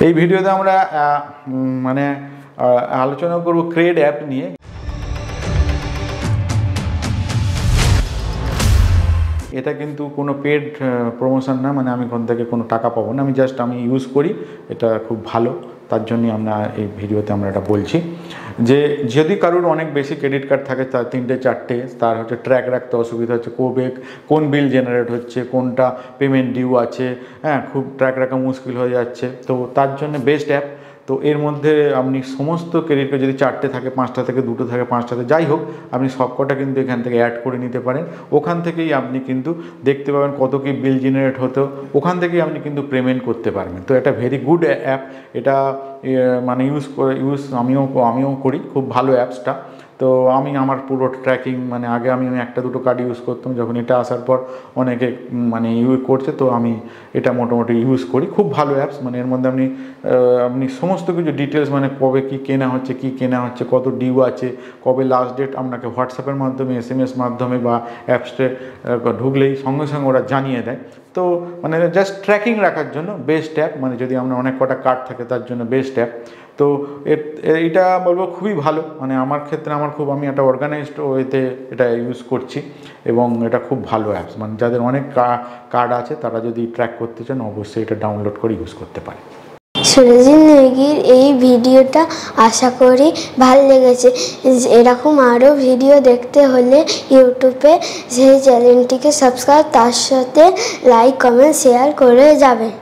এই ভিডিওতে আমরা মানে আলোচনা করব ক্রেড অ্যাপ নিয়ে। এটা কিন্তু কোনো পেড প্রমোশন না, মানে আমি কোন থেকে কোনো টাকা পাবো না, আমি জাস্ট আমি ইউজ করি, এটা খুব ভালো, তার জন্যই আমরা এই ভিডিওতে আমরা এটা বলছি। যে যদি কারোর অনেক বেশি ক্রেডিট কার্ড থাকে, তার 3টে 4টে, তার হচ্ছে ট্র্যাক রাখতে অসুবিধা হচ্ছে, কবে কোন বিল জেনারেট হচ্ছে, কোনটা পেমেন্ট ডিউ আছে, হ্যাঁ, খুব ট্র্যাক রাখা মুশকিল হয়ে যাচ্ছে, তো তার জন্য বেস্ট অ্যাপ। তো এর মধ্যে আপনি সমস্ত ক্রেডিট কার্ড যদি 4টে থাকে, 5টা থেকে 2টো থাকে, 5টাতে যাই হোক, আপনি সবকটা কিন্তু এখান থেকে অ্যাড করে নিতে পারেন। ওখান থেকেই আপনি কিন্তু দেখতে পাবেন কত কি বিল জেনারেট হতো, ওখান থেকেই আপনি কিন্তু পেমেন্ট করতে পারবেন। তো এটা ভেরি গুড অ্যাপ, এটা মানে আমিও করি, খুব ভালো অ্যাপসটা। তো আমি আমার পুরো ট্র্যাকিং, মানে আগে আমি 1-2টো কার্ড ইউজ করতাম, যখন এটা আসার পর অনেকে মানে ইউজ করছে, তো আমি এটা মোটামুটি ইউজ করি, খুব ভালো অ্যাপস। মানে এর মধ্যে আপনি সমস্ত কিছু ডিটেলস, মানে কবে কী কেনা হচ্ছে, কত ডিউ আছে, কবে লাস্ট ডেট, আপনাকে হোয়াটসঅ্যাপের মাধ্যমে, SMS মাধ্যমে বা অ্যাপসে ঢুকলেই সঙ্গে সঙ্গে ওরা জানিয়ে দেয়। তো মানে জাস্ট ট্র্যাকিং রাখার জন্য বেস্ট অ্যাপ, মানে যদি আপনার অনেক কটা কার্ড থাকে তার জন্য বেস্ট অ্যাপ। তো এটা বলবো খুবই ভালো, মানে আমার ক্ষেত্রে আমি একটা অর্গানাইজড ওয়েতে এটা ইউজ করছি, এবং এটা খুব ভালো অ্যাপস। মানে যাদের অনেক কার্ড আছে তারা যদি ট্র্যাক করতে চান, অবশ্যই এটা ডাউনলোড করে ইউজ করতে পারে। সুরজিৎ নেগির এই ভিডিওটা আশা করি ভালো লেগেছে। এরকম আরও ভিডিও দেখতে হলে ইউটিউবে সেই চ্যানেলটিকে সাবস্ক্রাইব, তার সাথে লাইক, কমেন্ট, শেয়ার করে যাবেন।